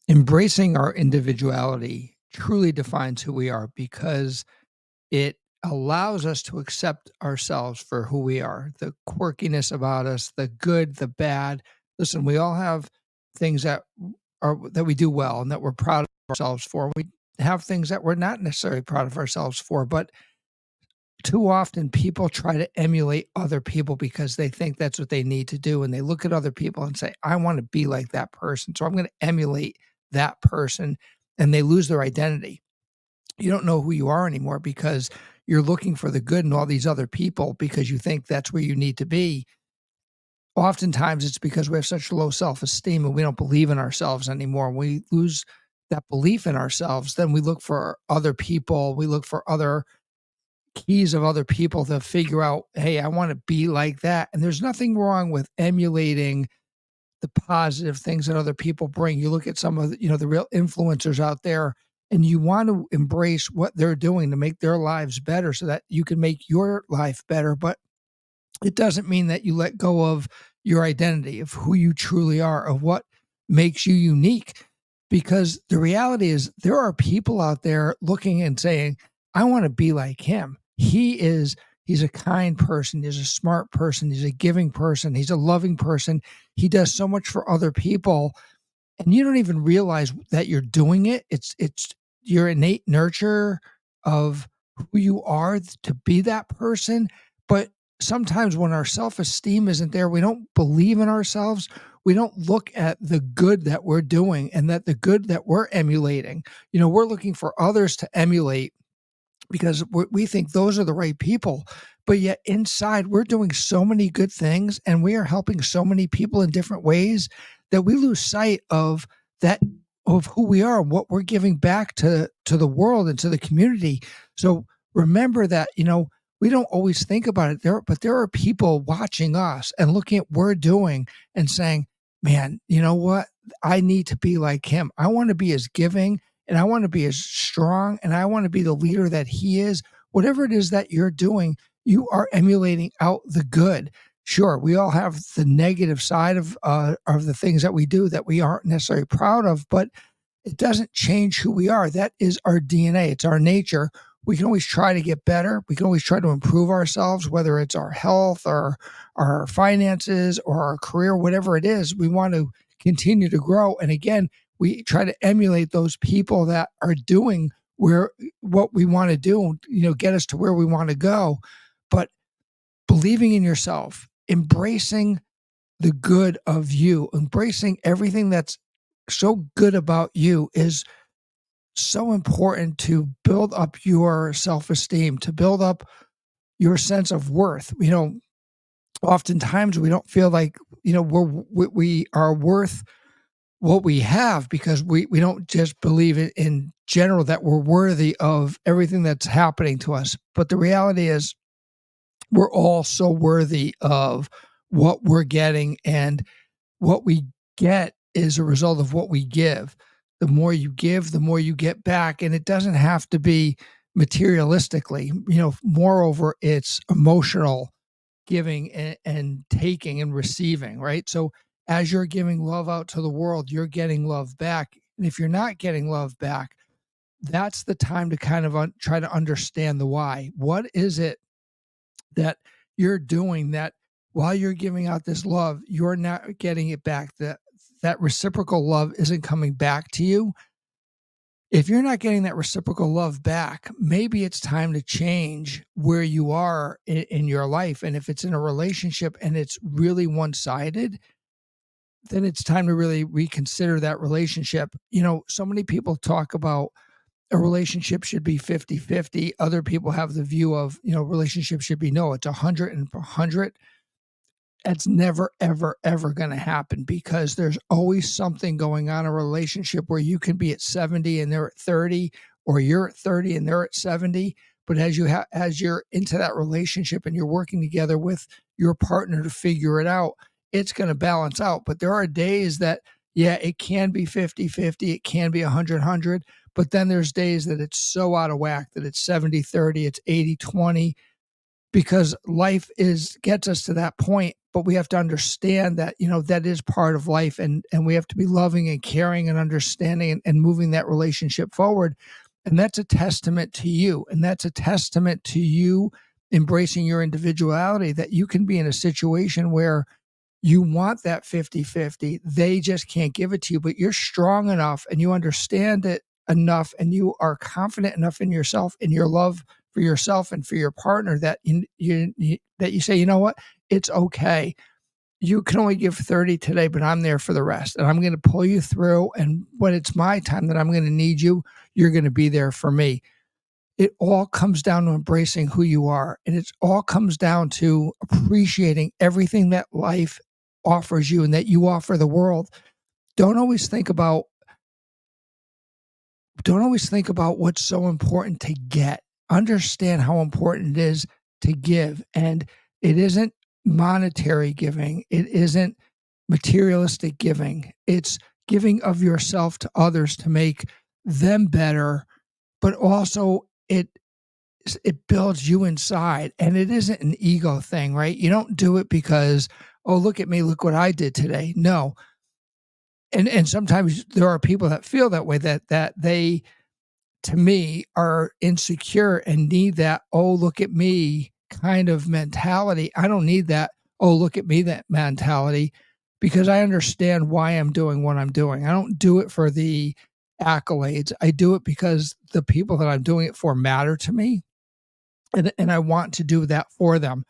Embracing our individuality truly defines who we are because it allows us to accept ourselves for who we are, the quirkiness about us, the good, the bad. Listen, we all have things that we do well and that we're proud of ourselves for. We have things that we're not necessarily proud of ourselves for, but too often people try to emulate other people because they think that's what they need to do. And they look at other people and say, I want to be like that person. So I'm going to emulate that person. And they lose their identity. You don't know who you are anymore because you're looking for the good in all these other people because you think that's where you need to be. Oftentimes it's because we have such low self-esteem and we don't believe in ourselves anymore. When we lose that belief in ourselves, then we look for other people. We look for other keys of other people to figure out, hey, I want to be like that. And there's nothing wrong with emulating the positive things that other people bring. You look at some of the real influencers out there, and you want to embrace what they're doing to make their lives better so that you can make your life better. But it doesn't mean that you let go of your identity, of who you truly are, of what makes you unique. Because the reality is there are people out there looking and saying, I want to be like him. He's a kind person, he's a smart person, he's a giving person, he's a loving person. He does so much for other people, and you don't even realize that you're doing it. It's your innate nurture of who you are to be that person. But sometimes when our self-esteem isn't there, we don't believe in ourselves. We don't look at the good that we're doing and that the good that we're emulating. We're looking for others to emulate because we think those are the right people. But yet inside, we're doing so many good things and we are helping so many people in different ways that we lose sight of that, of who we are and what we're giving back to the world and to the community. So remember that, we don't always think about it there, but there are people watching us and looking at what we're doing and saying, man, you know what? I need to be like him. I want to be as giving and I want to be as strong and I want to be the leader that he is. Whatever it is that you're doing, you are emulating out the good. Sure, we all have the negative side of the things that we do that we aren't necessarily proud of, but it doesn't change who we are. That is our DNA. It's our nature. We can always try to get better. We can always try to improve ourselves, whether it's our health or our finances or our career, whatever it is. We want to continue to grow. And again, we try to emulate those people that are doing what we want to do, get us to where we want to go. But believing in yourself, embracing the good of you, embracing everything that's so good about you is so important to build up your self-esteem, to build up your sense of worth. Oftentimes we don't feel like, we are worth what we have because we don't just believe in general that we're worthy of everything that's happening to us. But the reality is we're all so worthy of what we're getting, and what we get is a result of what we give. The more you give, the more you get back. And it doesn't have to be materialistically. Moreover, it's emotional giving and taking and receiving, right? So as you're giving love out to the world, you're getting love back. And if you're not getting love back, that's the time to kind of try to understand the why. What is it that you're doing that while you're giving out this love, you're not getting it back? That reciprocal love isn't coming back to you. If you're not getting that reciprocal love back, maybe it's time to change where you are in your life. And if it's in a relationship and it's really one-sided, then it's time to really reconsider that relationship. So many people talk about a relationship should be 50-50. Other people have the view of, relationship should be, no, it's 100 and 100. That's never, ever, ever going to happen because there's always something going on in a relationship where you can be at 70 and they're at 30, or you're at 30 and they're at 70. But as you're into that relationship and you're working together with your partner to figure it out, it's going to balance out. But there are days that, yeah, it can be 50-50. It can be 100-100. But then there's days that it's so out of whack that it's 70-30, it's 80-20. because life is gets us to that point, but we have to understand that, that is part of life, and we have to be loving and caring and understanding and moving that relationship forward. And that's a testament to you. And that's a testament to you embracing your individuality, that you can be in a situation where you want that 50-50. They just can't give it to you, but you're strong enough and you understand it enough and you are confident enough in yourself and your love for yourself and for your partner that that you say, you know what? It's okay. You can only give 30 today, but I'm there for the rest. And I'm going to pull you through. And when it's my time that I'm going to need you, you're going to be there for me. It all comes down to embracing who you are. And it all comes down to appreciating everything that life offers you and that you offer the world. Don't always think about what's so important to get. Understand how important it is to give. And it isn't monetary giving. It isn't materialistic giving. It's giving of yourself to others to make them better, but also it builds you inside, and it isn't an ego thing, right? You don't do it because, oh, look at me, look what I did today. No. And sometimes there are people that feel that way, that they, to me, are insecure and need that, oh, look at me kind of mentality. I don't need that, oh, look at me, that mentality, because I understand why I'm doing what I'm doing. I don't do it for the accolades. I do it because the people that I'm doing it for matter to me, and I want to do that for them.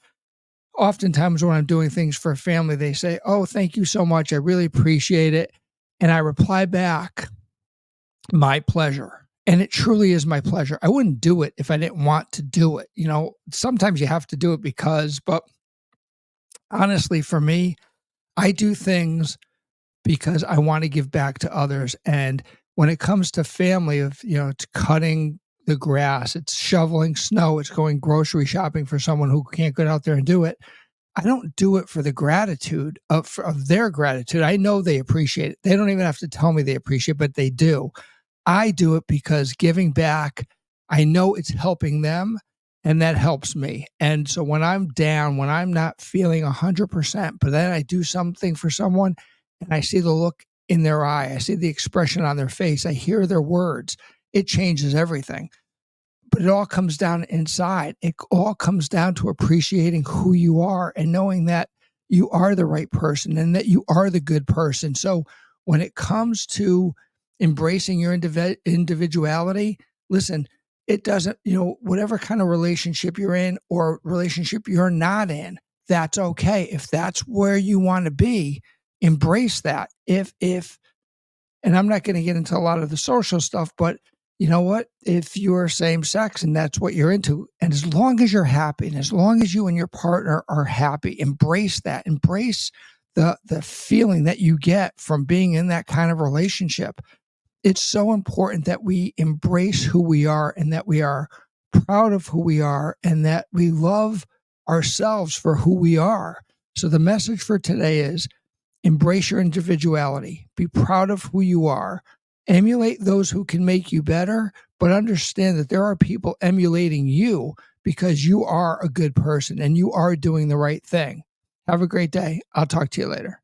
Oftentimes when I'm doing things for a family, they say, "Oh, thank you so much. I really appreciate it." And I reply back, "My pleasure." And it truly is my pleasure. I wouldn't do it if I didn't want to do it. Sometimes you have to do it because, but honestly, for me, I do things because I want to give back to others. And when it comes to family, it's cutting the grass, it's shoveling snow, it's going grocery shopping for someone who can't get out there and do it. I don't do it for the gratitude of their gratitude. I know they appreciate it. They don't even have to tell me they appreciate it, but they do. I do it because giving back, I know it's helping them, and that helps me. And so when I'm down, when I'm not feeling 100%, but then I do something for someone and I see the look in their eye, I see the expression on their face, I hear their words, it changes everything. But it all comes down inside. It all comes down to appreciating who you are and knowing that you are the right person and that you are the good person. So when it comes to embracing your individuality, listen, it doesn't, whatever kind of relationship you're in or relationship you're not in, that's okay. If that's where you want to be, embrace that. And I'm not going to get into a lot of the social stuff, but you know what? If you're same sex and that's what you're into, and as long as you're happy and as long as you and your partner are happy, embrace that. Embrace the feeling that you get from being in that kind of relationship. It's so important that we embrace who we are and that we are proud of who we are and that we love ourselves for who we are. So the message for today is embrace your individuality. Be proud of who you are. Emulate those who can make you better, but understand that there are people emulating you because you are a good person and you are doing the right thing. Have a great day. I'll talk to you later.